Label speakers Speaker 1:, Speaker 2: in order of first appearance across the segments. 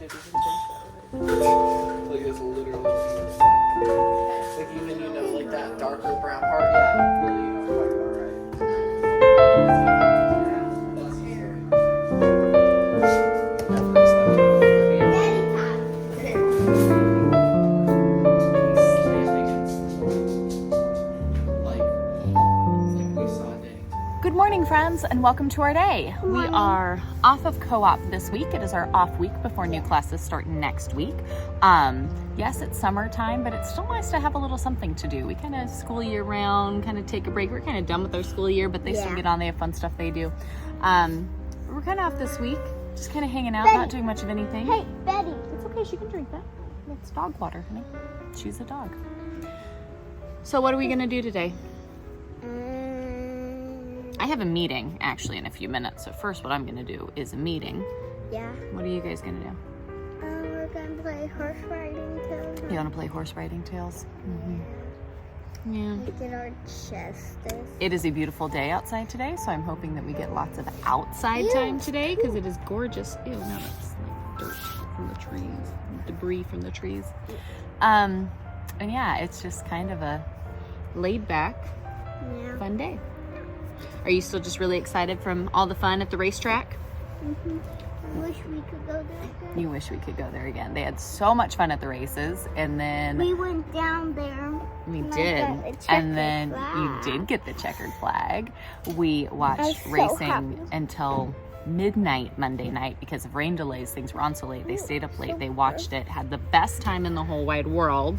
Speaker 1: Like it's literally like even like that darker brown part. Yeah, really, you know what I'm talking
Speaker 2: Good morning, friends, and welcome to our day. We are off of co-op this week. It is our off week before new classes start next week. Yes, it's summertime, but it's still nice to have a little something to do. We kind of school year round, kind of take a break. We're kind of done with our school year, but they still get on. They have fun stuff they do. We're kind of off this week, just kind of hanging out, not doing much of anything.
Speaker 3: Hey, Betty.
Speaker 2: It's okay, she can drink that. It's dog water, honey. She's a dog. So what are we going to do today? I have a meeting actually in a few minutes. So first what I'm going to do is a meeting.
Speaker 3: Yeah.
Speaker 2: What are you guys going to do?
Speaker 3: We're going to play horse riding tales.
Speaker 2: You want to play horse riding tales? Mm-hmm. Yeah.
Speaker 3: We get our chestes.
Speaker 2: It is a beautiful day outside today, so I'm hoping that we get lots of outside time today because it is gorgeous. Ew, no, that's like dirt from the trees, debris from the trees. And yeah, it's just kind of a laid back, fun day. Are you still just really excited from all the fun at the racetrack?
Speaker 3: Mm-hmm. I wish we could go there again.
Speaker 2: You wish we could go there again. They had so much fun at the races, and then
Speaker 3: we went down there.
Speaker 2: We did, and then you did get the checkered flag. We watched racing until midnight Monday night because of rain delays. Things were on so late. They stayed up late. They watched it, had the best time in the whole wide world.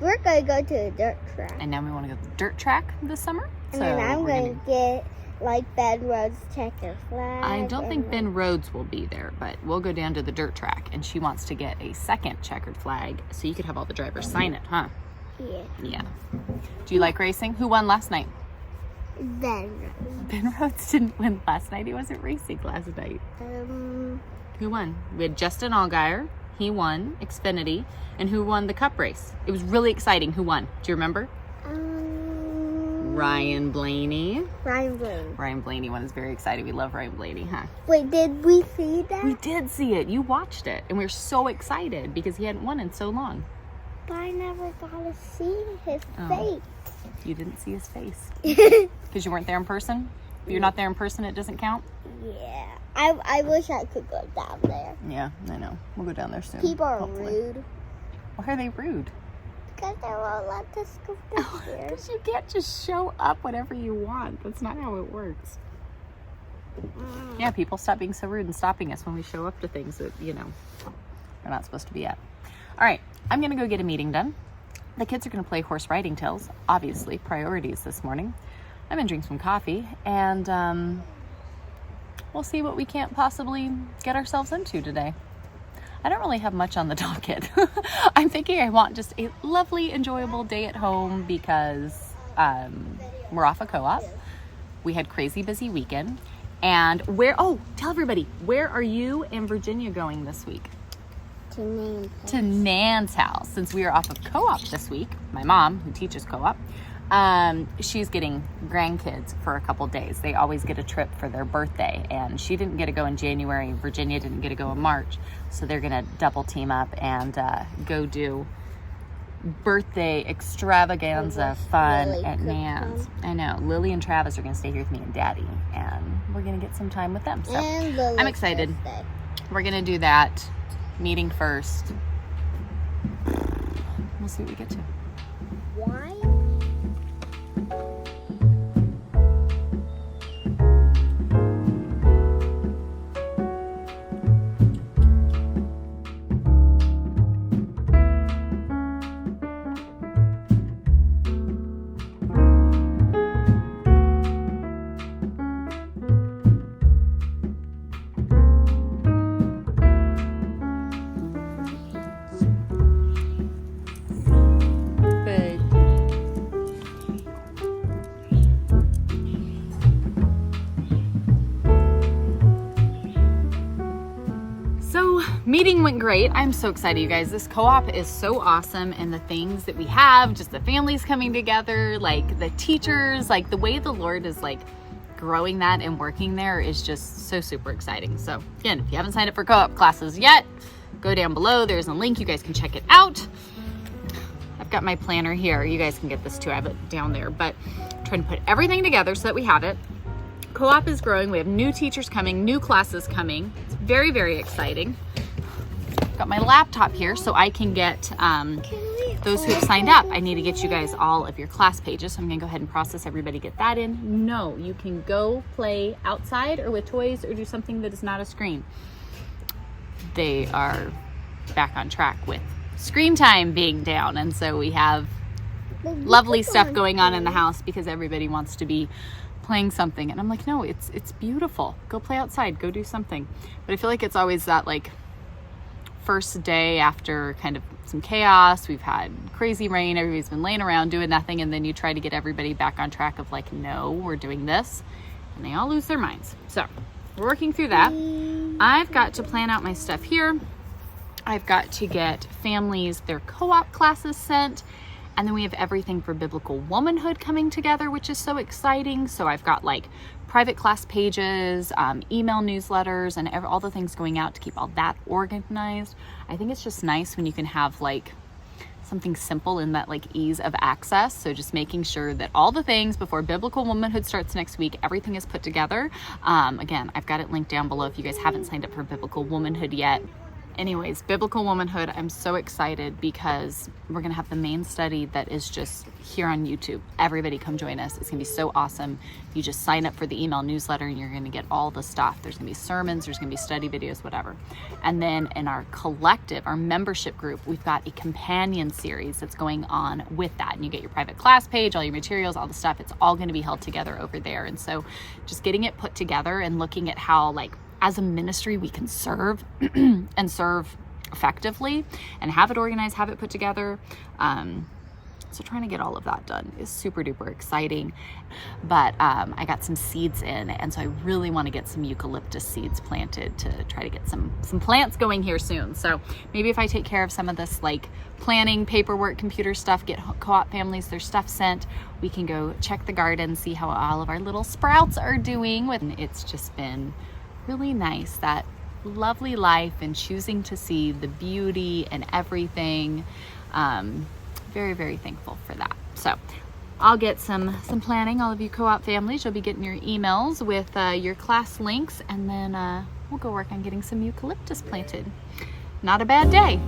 Speaker 3: We're going to go to the dirt track.
Speaker 2: And now we want to go to the dirt track this summer.
Speaker 3: And then I'm going to get like Ben Rhodes' checkered flag.
Speaker 2: I don't think Ben Rhodes will be there, but we'll go down to the dirt track. And she wants to get a second checkered flag so you could have all the drivers sign it, huh?
Speaker 3: Yeah.
Speaker 2: Yeah. Do you like racing? Who won last night?
Speaker 3: Ben Rhodes.
Speaker 2: Ben Rhodes didn't win last night. He wasn't racing last night. Who won? We had Justin Allgaier. He won Xfinity. And who won the cup race? It was really exciting. Who won? Do you remember? Ryan Blaney. Ryan Blaney won. Is very excited. We love Ryan Blaney, huh?
Speaker 3: Wait, did we see that?
Speaker 2: We did see it. You watched it. And we were so excited because he hadn't won in so long.
Speaker 3: But I never got to see his face.
Speaker 2: You didn't see his face. Because you weren't there in person? If you're not there in person, it doesn't count?
Speaker 3: Yeah. I wish I could go down there.
Speaker 2: Yeah, I know. We'll go down there soon.
Speaker 3: People are rude.
Speaker 2: Why are they rude?
Speaker 3: Because they won't let us go down there.
Speaker 2: Because you can't just show up whenever you want. That's not how it works. Yeah, people stop being so rude and stopping us when we show up to things that, we're not supposed to be at. All right, I'm going to go get a meeting done. The kids are going to play horse riding tales. Obviously, priorities this morning. I'm going to drink some coffee, and we'll see what we can't possibly get ourselves into today. I don't really have much on the docket. I'm thinking I want just a lovely, enjoyable day at home because we're off of co-op. We had crazy busy weekend. And tell everybody, where are you and Virginia going this week?
Speaker 3: To Nan's house.
Speaker 2: To Nan's house. Since we are off of co-op this week, my mom, who teaches co-op, she's getting grandkids for a couple days. They always get a trip for their birthday, and she didn't get to go in January. Virginia didn't get to go in March, so they're gonna double team up and go do birthday extravaganza fun at Nan's. I know. Lily and Travis are gonna stay here with me and Daddy, and we're gonna get some time with them. So I'm excited. We're gonna do that. Meeting first. We'll see what we get to.
Speaker 3: Why?
Speaker 2: Meeting went great. I'm so excited, you guys. This co-op is so awesome, and the things that we have, just the families coming together, like the teachers, like the way the Lord is like growing that and working there is just so super exciting. So again, if you haven't signed up for co-op classes yet, go down below. There's a link. You guys can check it out. I've got my planner here. You guys can get this too. I have it down there, but I'm trying to put everything together so that we have it. Co-op is growing. We have new teachers coming, new classes coming. It's very, very exciting. I've got my laptop here so I can get those who have signed up. I need to get you guys all of your class pages. So I'm gonna go ahead and process everybody, get that in. No, you can go play outside or with toys or do something that is not a screen. They are back on track with screen time being down. And so we have lovely stuff going on in the house because everybody wants to be playing something. And I'm like, no, it's beautiful. Go play outside, go do something. But I feel like it's always that like first day after kind of some chaos. We've had crazy rain. Everybody's been laying around doing nothing. And then you try to get everybody back on track of like, no, we're doing this. And they all lose their minds. So we're working through that. I've got to plan out my stuff here. I've got to get families their co-op classes sent. And then we have everything for Biblical Womanhood coming together, which is so exciting. So I've got like private class pages, email newsletters, and all the things going out to keep all that organized. I think it's just nice when you can have like something simple in that like ease of access. So just making sure that all the things before Biblical Womanhood starts next week, everything is put together. Again, I've got it linked down below if you guys haven't signed up for Biblical Womanhood yet. Anyways, Biblical Womanhood, I'm so excited because we're going to have the main study that is just here on YouTube. Everybody come join us. It's going to be so awesome. You just sign up for the email newsletter and you're going to get all the stuff. There's going to be sermons, there's going to be study videos, whatever. And then in our collective, our membership group, we've got a companion series that's going on with that. And you get your private class page, all your materials, all the stuff. It's all going to be held together over there. And so just getting it put together and looking at how like as a ministry, we can serve and serve effectively and have it organized, have it put together. So trying to get all of that done is super duper exciting. But I got some seeds in, and so I really want to get some eucalyptus seeds planted to try to get some plants going here soon. So maybe if I take care of some of this like planning, paperwork, computer stuff, get co-op families their stuff sent, we can go check the garden, see how all of our little sprouts are doing. It's just been really nice, that lovely life and choosing to see the beauty and everything. Very, very thankful for that. So I'll get some planning. All of you co-op families, you'll be getting your emails with your class links, and then we'll go work on getting some eucalyptus planted. Not a bad day.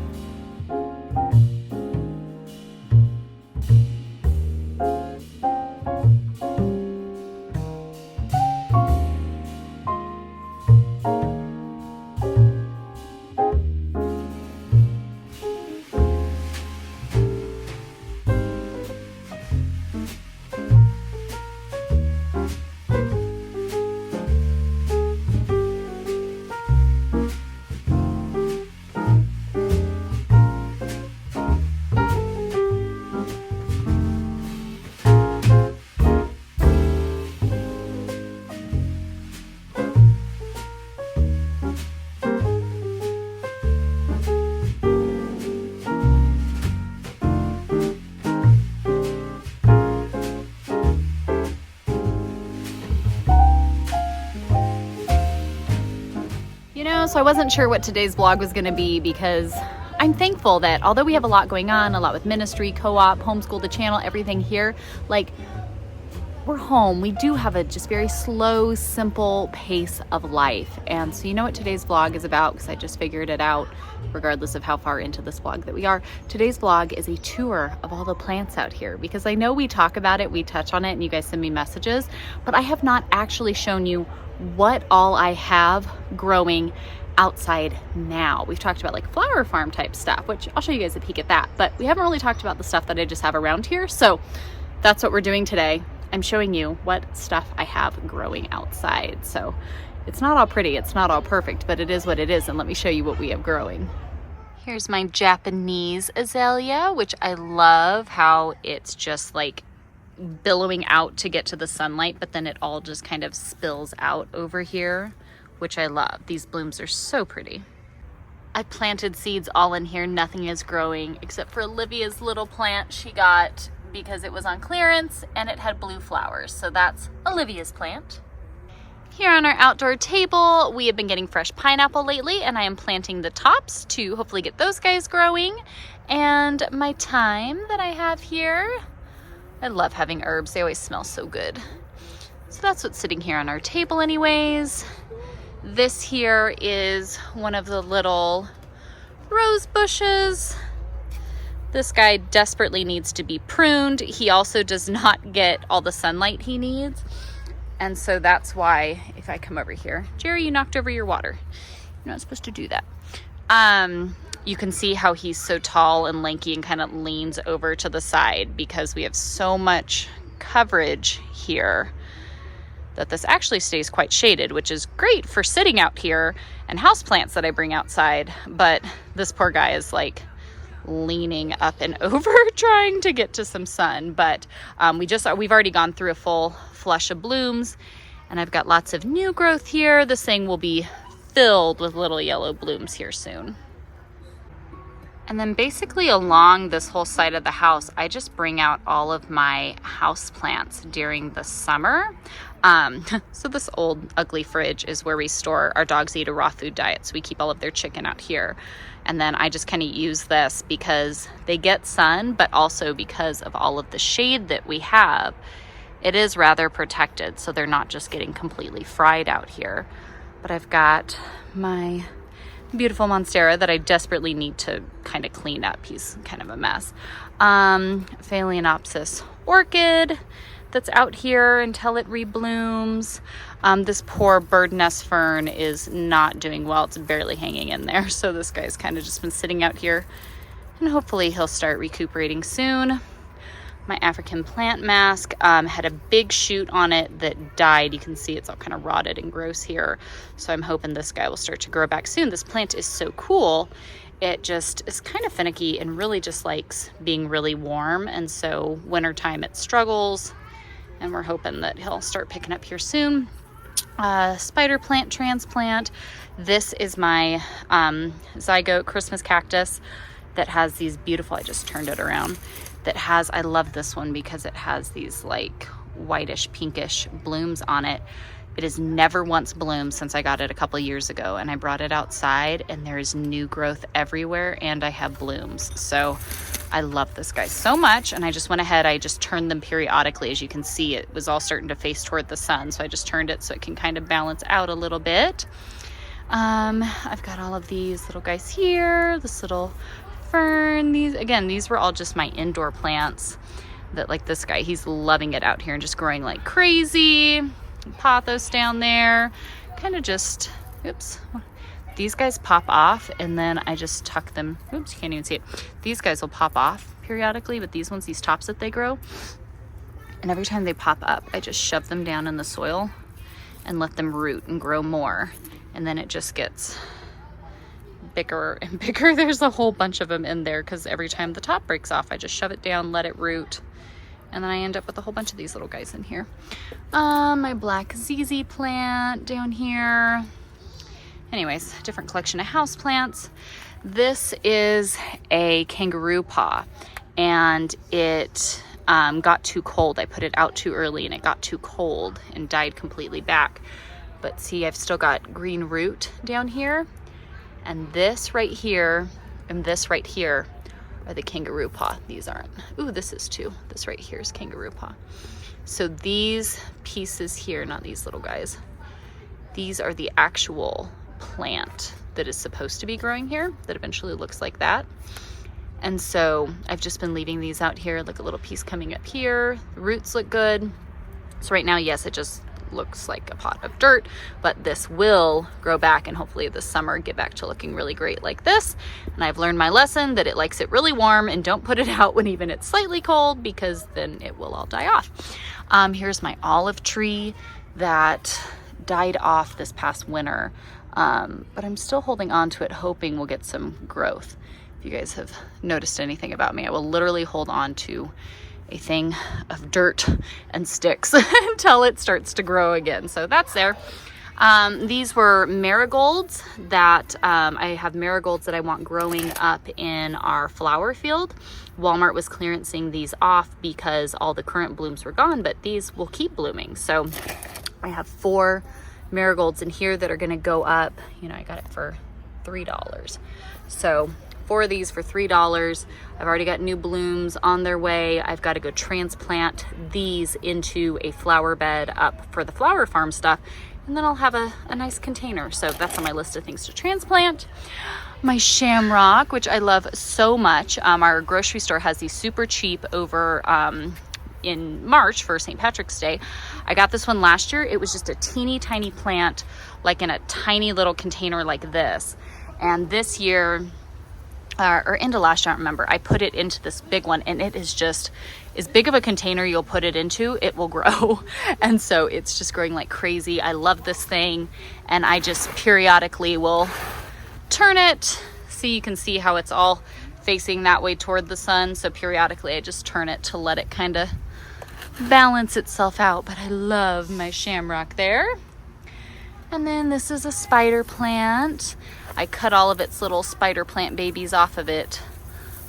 Speaker 2: So I wasn't sure what today's vlog was going to be, because I'm thankful that although we have a lot going on, a lot with ministry, co-op, homeschool, the channel, everything here, like we're home. We do have a just very slow, simple pace of life. And so you know what today's vlog is about, because I just figured it out regardless of how far into this vlog that we are. Today's vlog is a tour of all the plants out here, because I know we talk about it, we touch on it, and you guys send me messages, but I have not actually shown you what all I have growing outside now. We've talked about like flower farm type stuff, which I'll show you guys a peek at that, but we haven't really talked about the stuff that I just have around here. So that's what we're doing today. I'm showing you what stuff I have growing outside. So it's not all pretty, it's not all perfect, but it is what it is. And let me show you what we have growing. Here's my Japanese azalea, which I love how it's just like billowing out to get to the sunlight, but then it all just kind of spills out over here, which I love. These blooms are so pretty. I planted seeds all in here. Nothing is growing except for Olivia's little plant she got because it was on clearance and it had blue flowers. So that's Olivia's plant. Here on our outdoor table, we have been getting fresh pineapple lately, and I am planting the tops to hopefully get those guys growing. And my thyme that I have here, I love having herbs. They always smell so good. So that's what's sitting here on our table anyways. This here is one of the little rose bushes. This guy desperately needs to be pruned. He also does not get all the sunlight he needs. And so that's why, if I come over here, Jerry, you knocked over your water. You're not supposed to do that. You can see how he's so tall and lanky and kind of leans over to the side because we have so much coverage here that this actually stays quite shaded, which is great for sitting out here and houseplants that I bring outside. But this poor guy is like leaning up and over trying to get to some sun. But we've already gone through a full flush of blooms, and I've got lots of new growth here. This thing will be filled with little yellow blooms here soon. And then basically along this whole side of the house, I just bring out all of my house plants during the summer. So this old ugly fridge is where we store, our dogs eat a raw food diet, so we keep all of their chicken out here. And then I just kind of use this because they get sun, but also because of all of the shade that we have, it is rather protected, so they're not just getting completely fried out here. But I've got my beautiful Monstera that I desperately need to kind of clean up. He's kind of a mess. Phalaenopsis orchid that's out here until it reblooms. This poor bird nest fern is not doing well. It's barely hanging in there. So this guy's kind of just been sitting out here, and hopefully he'll start recuperating soon. My African plant mask had a big shoot on it that died. You can see it's all kind of rotted and gross here. So I'm hoping this guy will start to grow back soon. This plant is so cool. It just is kind of finicky and really just likes being really warm. And so wintertime it struggles, and we're hoping that he'll start picking up here soon. Spider plant transplant. This is my zygote Christmas cactus that has these beautiful, I just turned it around, that has, I love this one because it has these like whitish pinkish blooms on it. It has never once bloomed since I got it a couple years ago, and I brought it outside and there is new growth everywhere and I have blooms. So I love this guy so much, and I just went ahead, I just turned them periodically. As you can see, it was all starting to face toward the sun, so I just turned it so it can kind of balance out a little bit. I've got all of these little guys here, this little fern. These were all just my indoor plants that, like this guy, he's loving it out here and just growing like crazy. Pothos down there, kind of just, oops, these guys pop off and then I just tuck them, oops, you can't even see it. These guys will pop off periodically, but these ones, these tops that they grow, and every time they pop up, I just shove them down in the soil and let them root and grow more. And then it just gets bigger and bigger. There's a whole bunch of them in there because every time the top breaks off, I just shove it down, let it root, and then I end up with a whole bunch of these little guys in here. My black ZZ plant down here. Anyways, different collection of house plants. This is a kangaroo paw, and it got too cold. I put it out too early and it got too cold and died completely back. But see, I've still got green root down here, and this right here and this right here are the kangaroo paw. These aren't. Ooh, this is too. This right here is kangaroo paw. So these pieces here, not these little guys, these are the actual plant that is supposed to be growing here that eventually looks like that. And so I've just been leaving these out here, like a little piece coming up here. The roots look good. So right now, yes, it just looks like a pot of dirt, but this will grow back and hopefully this summer get back to looking really great like this. And I've learned my lesson that it likes it really warm, and don't put it out when even it's slightly cold because then it will all die off. Here's my olive tree that died off this past winter, but I'm still holding on to it, hoping we'll get some growth. If you guys have noticed anything about me, I will literally hold on to a thing of dirt and sticks until it starts to grow again. So that's there. These were marigolds that I have marigolds that I want growing up in our flower field. Walmart was clearancing these off because all the current blooms were gone, but these will keep blooming. So I have 4 marigolds in here that are gonna go up. You know, I got it for $3. So 4 of these for $3. I've already got new blooms on their way. I've got to go transplant these into a flower bed up for the flower farm stuff, and then I'll have a nice container. So that's on my list of things to transplant. My shamrock, which I love so much. Our grocery store has these super cheap over in March for St. Patrick's Day. I got this one last year. It was just a teeny tiny plant, like in a tiny little container like this. And this year, or into last year, I don't remember, I put it into this big one, and it is just as big of a container you'll put it into, it will grow. And so it's just growing like crazy. I love this thing, and I just periodically will turn it. See, you can see how it's all facing that way toward the sun. So periodically I just turn it to let it kind of balance itself out. But I love my shamrock there. And then this is a spider plant. I cut all of its little spider plant babies off of it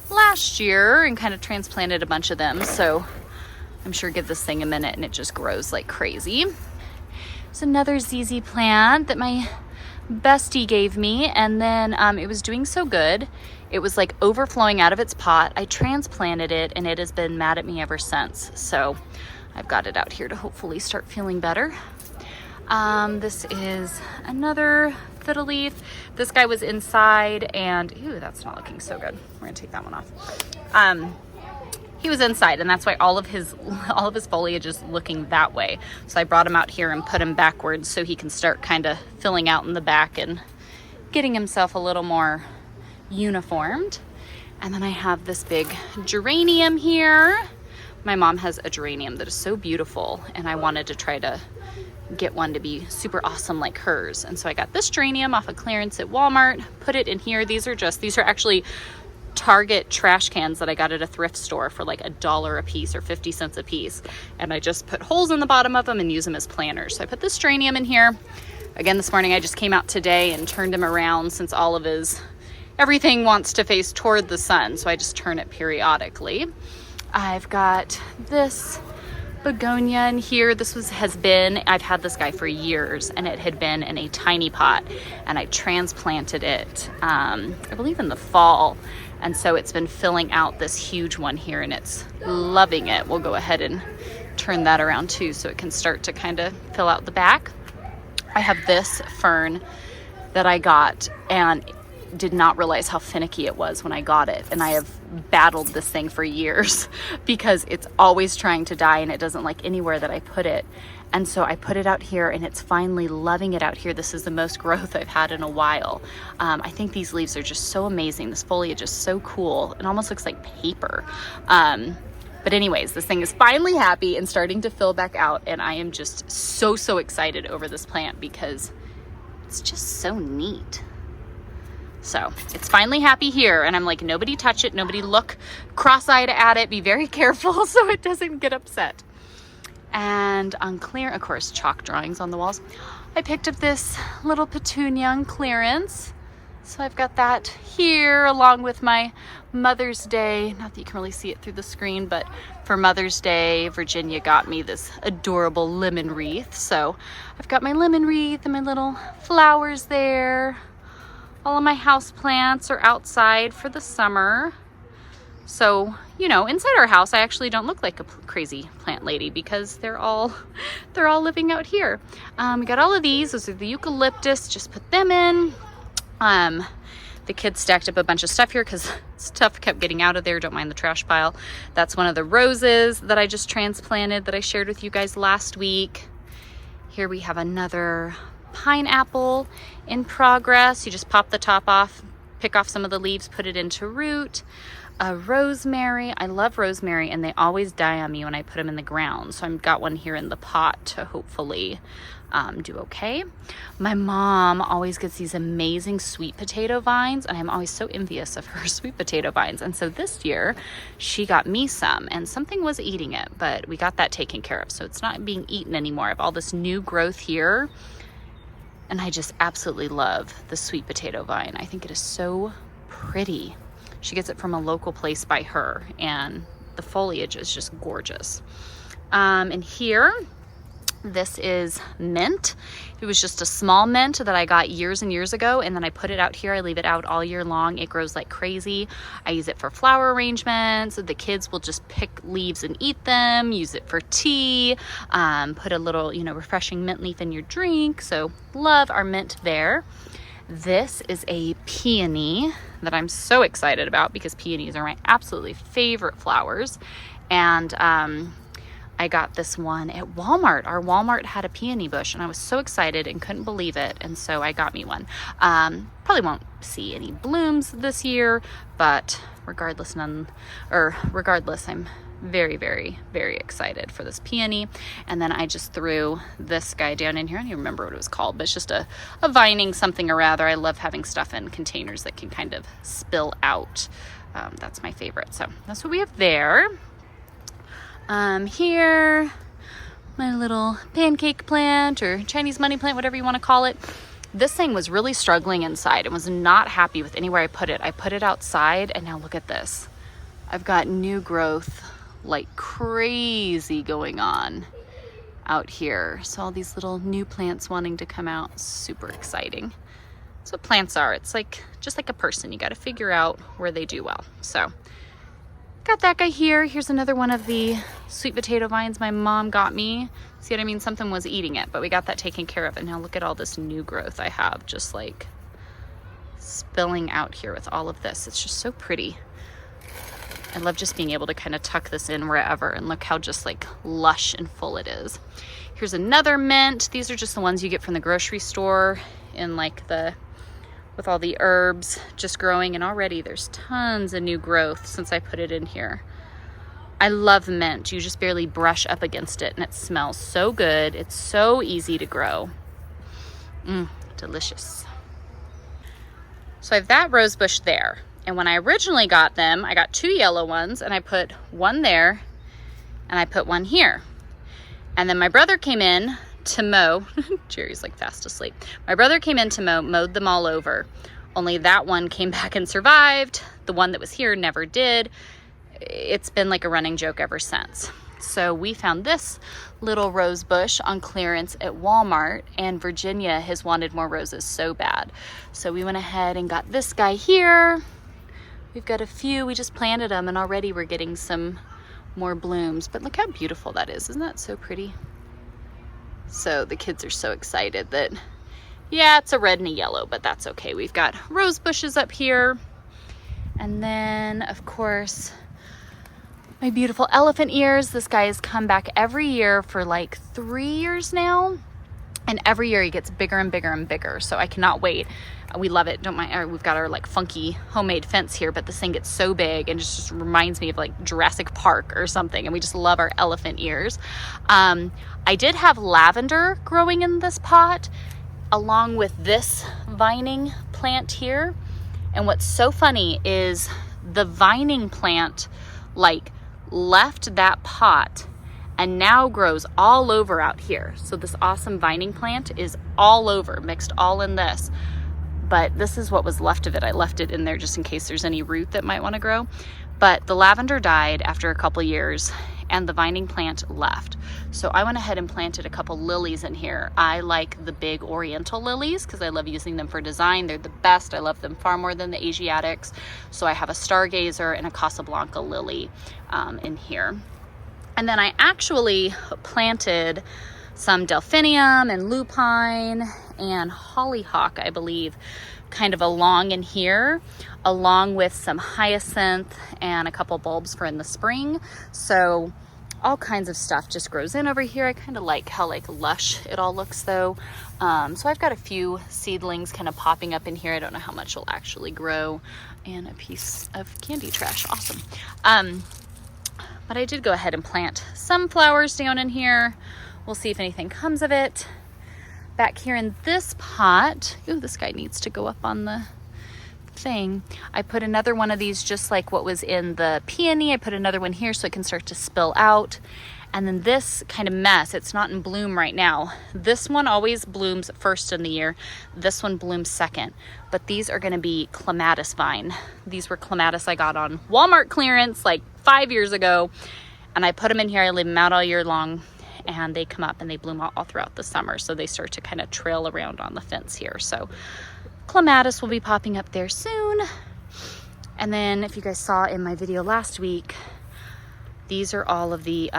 Speaker 2: last year and kind of transplanted a bunch of them. So I'm sure give this thing a minute and it just grows like crazy. There's another ZZ plant that my bestie gave me, and then it was doing so good. It was like overflowing out of its pot. I transplanted it, and it has been mad at me ever since. So I've got it out here to hopefully start feeling better. This is another fiddle leaf. This guy was inside, and ew, that's not looking so good. We're gonna take that one off. He was inside, and that's why all of his foliage is looking that way. So I brought him out here and put him backwards so he can start kind of filling out in the back and getting himself a little more uniformed. And then I have this big geranium here. My mom has a geranium that is so beautiful, and I wanted to try to get one to be super awesome like hers. And so I got this geranium off of clearance at Walmart, put it in here. These are actually Target trash cans that I got at a thrift store for like $1 a piece or 50 cents a piece. And I just put holes in the bottom of them and use them as planters. So I put this geranium in here. Again, this morning I just came out today and turned him around, since everything wants to face toward the sun. So I just turn it periodically. I've got this begonia in here. I've had this guy for years, and it had been in a tiny pot, and I transplanted it, I believe in the fall. And so it's been filling out this huge one here, and it's loving it. We'll go ahead and turn that around too, so it can start to kind of fill out the back. I have this fern that I got and did not realize how finicky it was when I got it. And I have battled this thing for years because it's always trying to die, and it doesn't like anywhere that I put it. And so I put it out here, and it's finally loving it out here. This is the most growth I've had in a while. I think these leaves are just so amazing. This foliage is so cool. It almost looks like paper. But anyways, this thing is finally happy and starting to fill back out. And I am just so excited over this plant because it's just so neat. So it's finally happy here, and I'm like, nobody touch it, nobody look cross-eyed at it, be very careful so it doesn't get upset. And on clear, of course, chalk drawings on the walls. I picked up this little petunia on clearance. So I've got that here along with my Mother's Day. Not that you can really see it through the screen, but for Mother's Day, Virginia got me this adorable lemon wreath. So I've got my lemon wreath and my little flowers there. All of my house plants are outside for the summer. So, you know, inside our house, I actually don't look like a crazy plant lady because they're all living out here. We got all of these. Those are the eucalyptus. Just put them in. The kids stacked up a bunch of stuff here because stuff kept getting out of there. Don't mind the trash pile. That's one of the roses that I just transplanted that I shared with you guys last week. Here we have another pineapple in progress. You just pop the top off, pick off some of the leaves, put it into root. Rosemary. I love rosemary, and they always die on me when I put them in the ground. So I've got one here in the pot to hopefully do okay. My mom always gets these amazing sweet potato vines, and I'm always so envious of her sweet potato vines. And so this year she got me some, and something was eating it, but we got that taken care of. So it's not being eaten anymore. I have all this new growth here, and I just absolutely love the sweet potato vine. I think it is so pretty. She gets it from a local place by her, and the foliage is just gorgeous. And here This is mint. It was just a small mint that I got years and years ago, and then I put it out here. I leave it out all year long. It grows like crazy. I use it for flower arrangements. The kids will just pick leaves and eat them, use it for tea, put a little, you know, refreshing mint leaf in your drink. So love our mint there. This is a peony that I'm so excited about because peonies are my absolutely favorite flowers. And I got this one at Walmart. Our Walmart had a peony bush and I was so excited and couldn't believe it. And so I got me one. Probably won't see any blooms this year, but regardless, I'm very, very, very excited for this peony. And then I just threw this guy down in here. I don't even remember what it was called, but it's just a vining something or rather. I love having stuff in containers that can kind of spill out. That's my favorite. So that's what we have there. Here, my little pancake plant or Chinese money plant, whatever you want to call it. This thing was really struggling inside and was not happy with anywhere I put it. I put it outside and now look at this. I've got new growth like crazy going on out here. So all these little new plants wanting to come out, super exciting. That's what plants are. It's like, just like a person, you got to figure out where they do well. So got that guy here. Here's another one of the sweet potato vines my mom got me. See what I mean? Something was eating it, but we got that taken care of. And now look at all this new growth I have just like spilling out here with all of this. It's just so pretty. I love just being able to kind of tuck this in wherever and look how just like lush and full it is. Here's another mint. These are just the ones you get from the grocery store in like with all the herbs just growing, and already there's tons of new growth since I put it in here. I love mint. You just barely brush up against it and it smells so good. It's so easy to grow. Delicious. So I have that rose bush there. And when I originally got them, I got 2 yellow ones and I put one there and I put one here. And then my brother came in to mow. Jerry's like fast asleep. My brother came in to mowed them all over. Only that one came back and survived. The one that was here never did. It's been like a running joke ever since. So we found this little rose bush on clearance at Walmart, and Virginia has wanted more roses so bad. So we went ahead and got this guy here. We've got a few, we just planted them and already we're getting some more blooms. But look how beautiful that is. Isn't that so pretty? So the kids are so excited that, yeah, it's a red and a yellow, but that's okay. We've got rose bushes up here. And then, of course, my beautiful elephant ears. This guy has come back every year for like 3 years now. And every year he gets bigger and bigger and bigger. So I cannot wait. We love it. Don't mind. We've got our like funky homemade fence here, but this thing gets so big and just reminds me of like Jurassic Park or something. And we just love our elephant ears. I did have lavender growing in this pot along with this vining plant here. And what's so funny is the vining plant like left that pot and now grows all over out here. So this awesome vining plant is all over, mixed all in this. But this is what was left of it. I left it in there just in case there's any root that might want to grow. But the lavender died after a couple years and the vining plant left. So I went ahead and planted a couple lilies in here. I like the big oriental lilies because I love using them for design. They're the best. I love them far more than the Asiatics. So I have a stargazer and a Casablanca lily in here. And then I actually planted some delphinium and lupine and hollyhock, I believe, kind of along in here, along with some hyacinth and a couple bulbs for in the spring. So all kinds of stuff just grows in over here. I kind of like how like lush it all looks though. So I've got a few seedlings kind of popping up in here. I don't know how much will actually grow, and a piece of candy trash. Awesome. But I did go ahead and plant some flowers down in here. We'll see if anything comes of it. Back here in this pot, ooh, this guy needs to go up on the thing. I put another one of these just like what was in the peony. I put another one here so it can start to spill out. And then this kind of mess, it's not in bloom right now. This one always blooms first in the year. This one blooms second. But these are gonna be clematis vine. These were clematis I got on Walmart clearance like 5 years ago. And I put them in here, I leave them out all year long. and they come up and they bloom all throughout the summer. So they start to kind of trail around on the fence here. So clematis will be popping up there soon. And then if you guys saw in my video last week, these are all of the,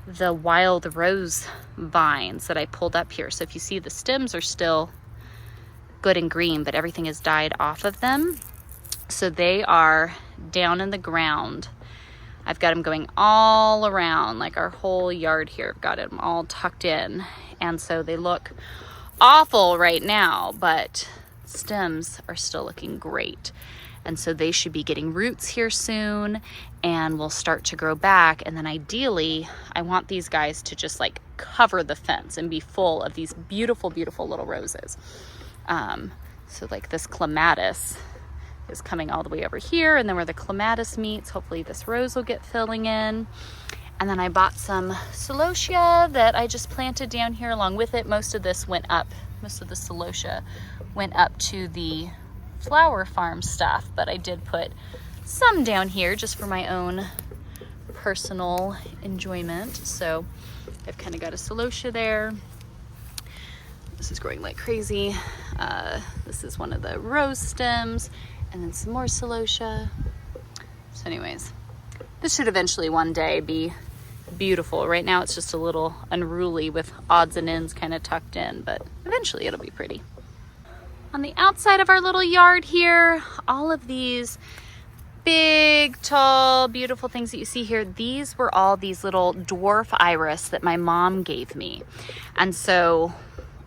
Speaker 2: the wild rose vines that I pulled up here. So if you see, the stems are still good and green, but everything is died off of them. So they are down in the ground. I've got them going all around, like our whole yard here. I've got them all tucked in. And so they look awful right now, but stems are still looking great. And so they should be getting roots here soon and will start to grow back. And then ideally, I want these guys to just like cover the fence and be full of these beautiful, beautiful little roses. So like this clematis is coming all the way over here, and then where the clematis meets, hopefully this rose will get filling in. And then I bought some celosia that I just planted down here along with it. Most of this went up, most of the celosia went up to the flower farm stuff, but I did put some down here just for my own personal enjoyment. So I've kind of got a celosia there. This is growing like crazy. This is one of the rose stems, and then some more celosia. So anyways, this should eventually one day be beautiful. Right now it's just a little unruly with odds and ends kind of tucked in, but eventually it'll be pretty. On the outside of our little yard here, all of these big, tall, beautiful things that you see here, these were all these little dwarf iris that my mom gave me. And so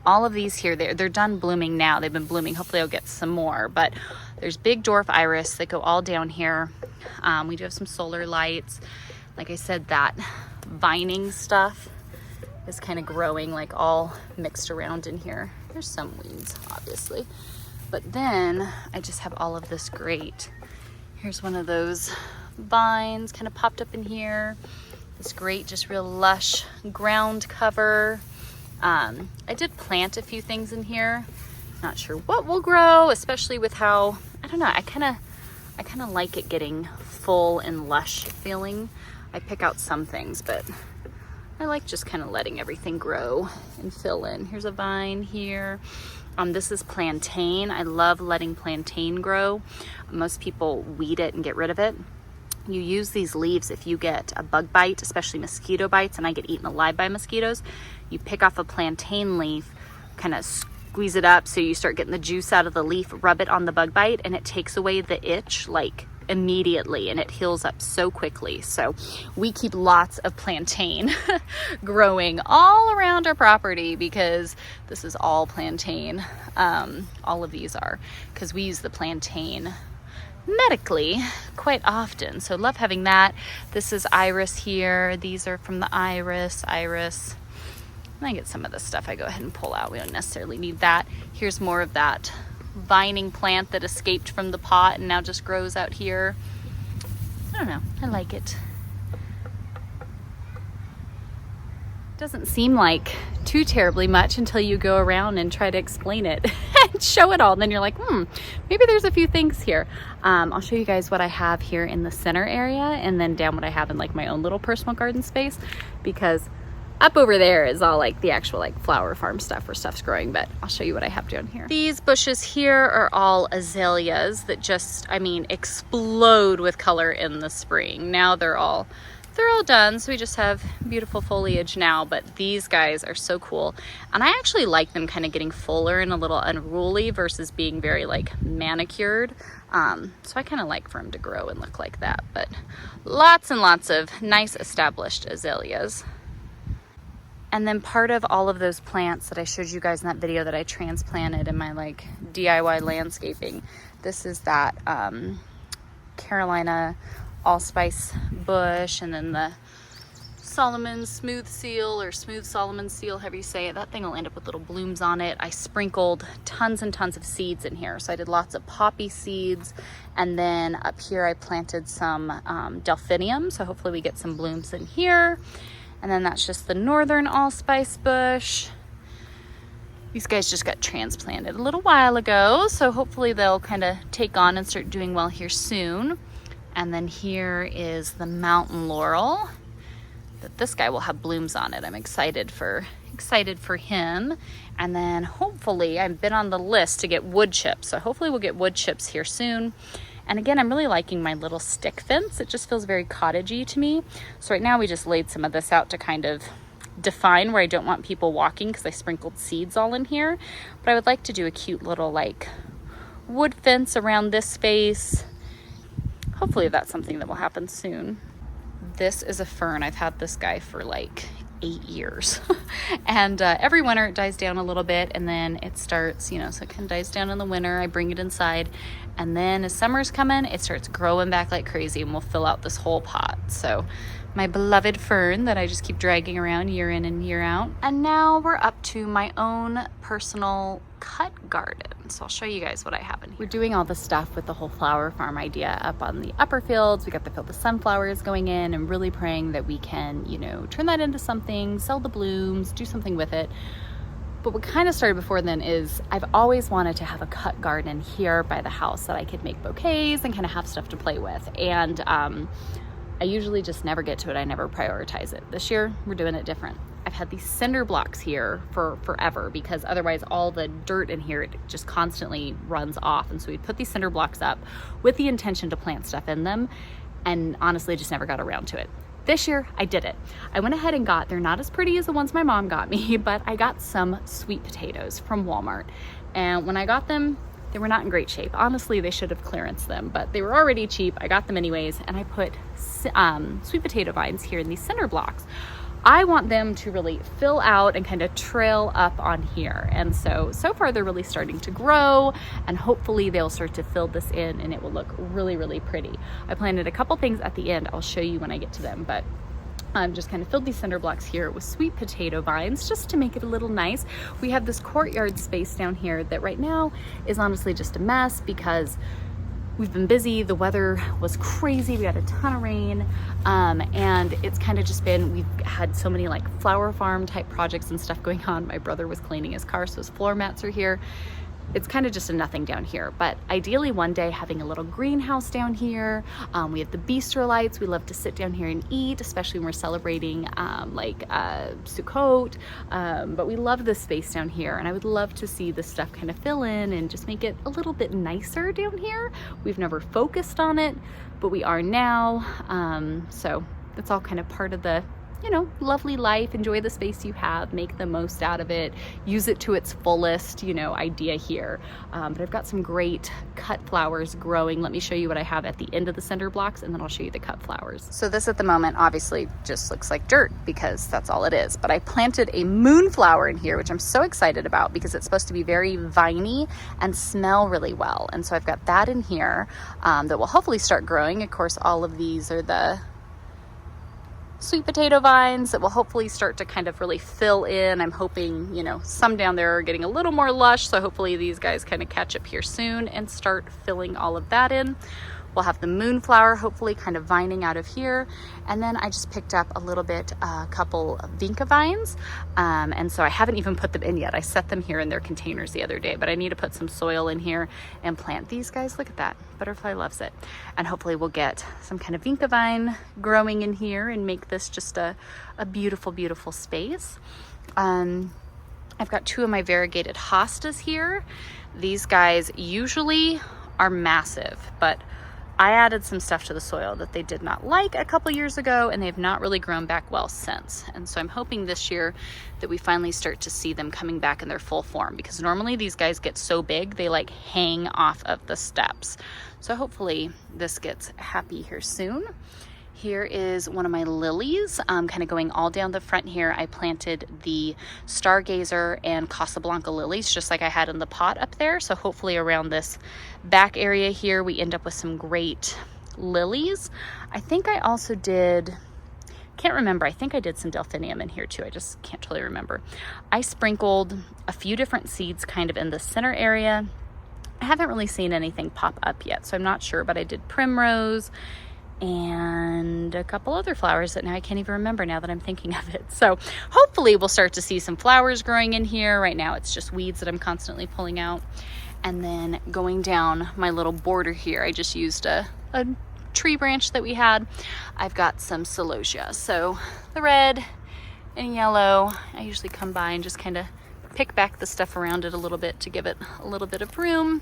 Speaker 2: all of these here, they're done blooming now. They've been blooming. Hopefully I'll get some more, but there's big dwarf iris that go all down here. We do have some solar lights. Like I said, that vining stuff is kind of growing like all mixed around in here. There's some weeds, obviously. But then I just have all of this great. Here's one of those vines kind of popped up in here. This great, just real lush ground cover. I did plant a few things in here. Not sure what will grow, especially with how, I don't know, I kind of like it getting full and lush feeling. I pick out some things, but I like just kind of letting everything grow and fill in. Here's a vine here. This is plantain. I love letting plantain grow. Most people weed it and get rid of it. You use these leaves if you get a bug bite, especially mosquito bites, and I get eaten alive by mosquitoes. You pick off a plantain leaf, kind of squeeze it up so you start getting the juice out of the leaf, rub it on the bug bite, and it takes away the itch like immediately, and it heals up so quickly. So we keep lots of plantain growing all around our property because this is all plantain. All of these are, because we use the plantain medically quite often. So love having that. This is iris here. These are from the iris. And I get some of this stuff I go ahead and pull out. We don't necessarily need that. Here's more of that vining plant that escaped from the pot and now just grows out here. I don't know, I like it. Doesn't seem like too terribly much until you go around and try to explain it and show it all. And then you're like, maybe there's a few things here. I'll show you guys what I have here in the center area and then down what I have in like my own little personal garden space, because up over there is all like the actual like flower farm stuff where stuff's growing, but I'll show you what I have down here. These bushes here are all azaleas that just, I mean, explode with color in the spring. Now they're all done, so we just have beautiful foliage now, but these guys are so cool. And I actually like them kind of getting fuller and a little unruly versus being very like manicured. So I kind of like for them to grow and look like that, but lots and lots of nice established azaleas. And then part of all of those plants that I showed you guys in that video that I transplanted in my like DIY landscaping, this is that Carolina allspice bush, and then the Solomon smooth seal or smooth Solomon seal, however you say it. That thing will end up with little blooms on it. I sprinkled tons and tons of seeds in here. So I did lots of poppy seeds, and then up here I planted some delphinium, so hopefully we get some blooms in here. And then that's just the northern allspice bush. These guys just got transplanted a little while ago, so hopefully they'll kind of take on and start doing well here soon. And then here is the mountain laurel. that this guy will have blooms on it. I'm excited for him. And then hopefully, I've been on the list to get wood chips. So hopefully we'll get wood chips here soon. And again, I'm really liking my little stick fence. It just feels very cottagey to me. So right now we just laid some of this out to kind of define where I don't want people walking because I sprinkled seeds all in here. But I would like to do a cute little like wood fence around this space. Hopefully that's something that will happen soon. This is a fern. I've had this guy for like 8 years. And every winter it dies down a little bit, and then it starts, you know, so it kind of dies down in the winter. I bring it inside, and then as summer's coming, it starts growing back like crazy, and we'll fill out this whole pot. So my beloved fern that I just keep dragging around year in and year out. And now we're up to my own personal cut garden. So I'll show you guys what I have in here. We're doing all the stuff with the whole flower farm idea up on the upper fields. We got the field of sunflowers going in, and really praying that we can, you know, turn that into something, sell the blooms, do something with it. But what kind of started before then is I've always wanted to have a cut garden here by the house that I could make bouquets and kind of have stuff to play with. And I usually just never get to it. I never prioritize it. This year, we're doing it different. I've had these cinder blocks here for forever because otherwise all the dirt in here, it just constantly runs off. And so we put these cinder blocks up with the intention to plant stuff in them. And honestly, just never got around to it. This year, I did it. I went ahead and they're not as pretty as the ones my mom got me, but I got some sweet potatoes from Walmart. And when I got them, they were not in great shape. Honestly, they should have clearanced them, but they were already cheap. I got them anyways, and I put sweet potato vines here in these cinder blocks. I want them to really fill out and kind of trail up on here. And so far they're really starting to grow, and hopefully they'll start to fill this in and it will look really, really pretty. I planted a couple things at the end. I'll show you when I get to them, but just kind of filled these cinder blocks here with sweet potato vines just to make it a little nice. We have this courtyard space down here that right now is honestly just a mess because we've been busy. The weather was crazy. We had a ton of rain. And it's kind of just been, we've had so many like flower farm type projects and stuff going on. My brother was cleaning his car, so his floor mats are here. It's kind of just a nothing down here, but ideally one day having a little greenhouse down here. We have the bistro lights. We love to sit down here and eat, especially when we're celebrating CoOp. But we love this space down here, and I would love to see this stuff kind of fill in and just make it a little bit nicer down here. We've never focused on it, but we are now. So that's all kind of part of the, you know, lovely life. Enjoy the space you have, make the most out of it, use it to its fullest, you know, idea here. But I've got some great cut flowers growing. Let me show you what I have at the end of the cinder blocks, and then I'll show you the cut flowers. So this at the moment obviously just looks like dirt because that's all it is. But I planted a moonflower in here, which I'm so excited about because it's supposed to be very viney and smell really well. And so I've got that in here that will hopefully start growing. Of course, all of these are the sweet potato vines that will hopefully start to kind of really fill in. I'm hoping, you know, some down there are getting a little more lush, so hopefully these guys kind of catch up here soon and start filling all of that in. We'll have the moonflower hopefully kind of vining out of here. And then I just picked up a couple of vinca vines. And so I haven't even put them in yet. I set them here in their containers the other day, but I need to put some soil in here and plant these guys. Look at that. Butterfly loves it. And hopefully we'll get some kind of vinca vine growing in here and make this just a beautiful, beautiful space. I've got 2 of my variegated hostas here. These guys usually are massive, but I added some stuff to the soil that they did not like a couple years ago, and they've not really grown back well since. And so I'm hoping this year that we finally start to see them coming back in their full form, because normally these guys get so big they like hang off of the steps. So hopefully this gets happy here soon. Here is one of my lilies, kind of going all down the front here. I planted the Stargazer and Casablanca lilies, just like I had in the pot up there. So hopefully around this back area here, we end up with some great lilies. I think I also did, can't remember, I think I did some delphinium in here too. I just can't totally remember. I sprinkled a few different seeds kind of in the center area. I haven't really seen anything pop up yet, so I'm not sure, but I did primrose and a couple other flowers that now I can't even remember now that I'm thinking of it. So hopefully we'll start to see some flowers growing in here. Right now it's just weeds that I'm constantly pulling out. And then going down my little border here, I just used a tree branch that we had. I've got some celosia. So the red and yellow, I usually come by and just kind of pick back the stuff around it a little bit to give it a little bit of room.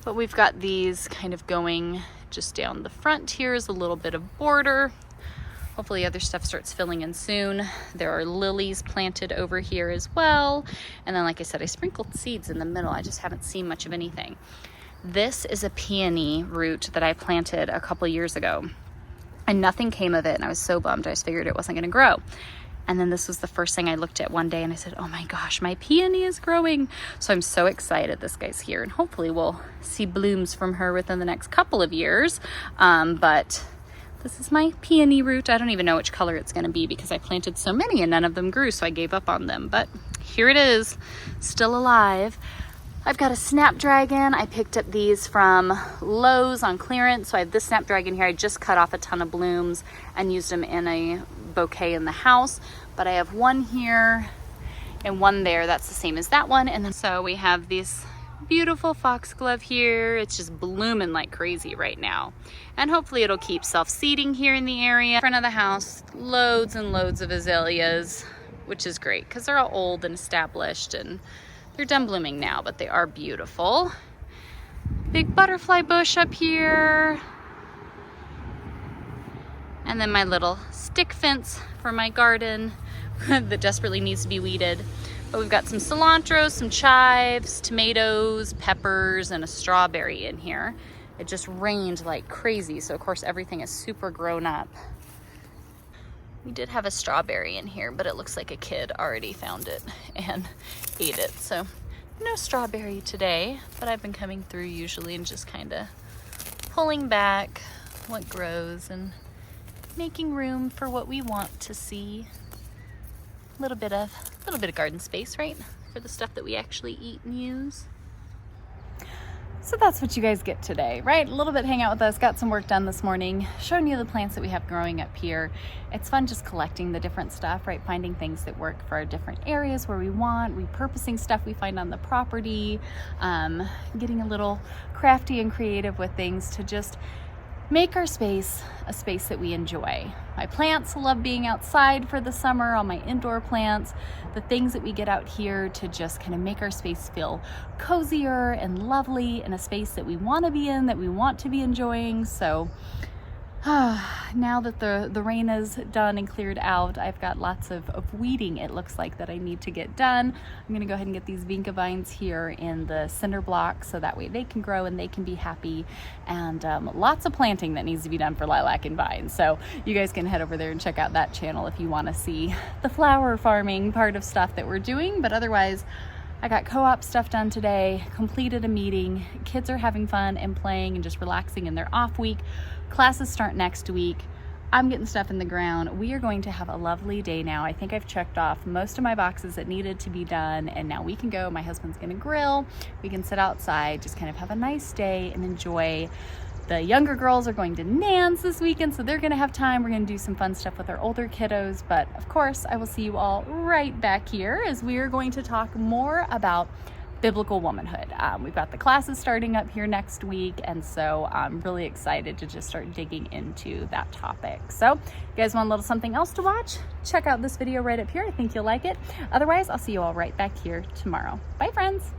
Speaker 2: But we've got these kind of going just down the front here is a little bit of border. Hopefully other stuff starts filling in soon. There are lilies planted over here as well. And then, like I said, I sprinkled seeds in the middle. I just haven't seen much of anything. This is a peony root that I planted a couple years ago and nothing came of it. And I was so bummed. I just figured it wasn't gonna grow. And then this was the first thing I looked at one day and I said, oh my gosh, my peony is growing. So I'm so excited this guy's here and hopefully we'll see blooms from her within the next couple of years. But this is my peony root. I don't even know which color it's gonna be because I planted so many and none of them grew, so I gave up on them. But here it is, still alive. I've got a snapdragon. I picked up these from Lowe's on clearance. So I have this snapdragon here. I just cut off a ton of blooms and used them in a bouquet in the house. But I have one here and one there. That's the same as that one. And then so we have this beautiful foxglove here. It's just blooming like crazy right now. And hopefully it'll keep self-seeding here in the area. In front of the house, loads and loads of azaleas, which is great because they're all old and established and they're done blooming now, but they are beautiful. Big butterfly bush up here. And then my little stick fence for my garden that desperately needs to be weeded. But we've got some cilantro, some chives, tomatoes, peppers, and a strawberry in here. It just rained like crazy, so of course everything is super grown up. We did have a strawberry in here, but it looks like a kid already found it and ate it. So no strawberry today, but I've been coming through usually and just kind of pulling back what grows and making room for what we want to see. A little bit of garden space, right? For the stuff that we actually eat and use. So that's what you guys get today, right? A little bit hang out with us, got some work done this morning, showing you the plants that we have growing up here. It's fun just collecting the different stuff, right? Finding things that work for our different areas where we want, repurposing stuff we find on the property, getting a little crafty and creative with things to just make our space a space that we enjoy. My plants love being outside for the summer, all my indoor plants, the things that we get out here to just kind of make our space feel cozier and lovely in a space that we want to be in, that we want to be enjoying. So now that the rain is done and cleared out, I've got lots of weeding, it looks like, that I need to get done. I'm gonna go ahead and get these vinca vines here in the cinder block so that way they can grow and they can be happy. And lots of planting that needs to be done for lilac and vines. So you guys can head over there and check out that channel if you wanna see the flower farming part of stuff that we're doing. But otherwise, I got co-op stuff done today, completed a meeting. Kids are having fun and playing and just relaxing in their off week. Classes start next week. I'm getting stuff in the ground. We are going to have a lovely day now. I think I've checked off most of my boxes that needed to be done, and now we can go. My husband's gonna grill. We can sit outside, just kind of have a nice day and enjoy. The younger girls are going to Nan's this weekend, so they're gonna have time. We're gonna do some fun stuff with our older kiddos, but of course, I will see you all right back here as we are going to talk more about biblical womanhood. We've got the classes starting up here next week, and so I'm really excited to just start digging into that topic. So if you guys want a little something else to watch, check out this video right up here. I think you'll like it. Otherwise, I'll see you all right back here tomorrow. Bye, friends.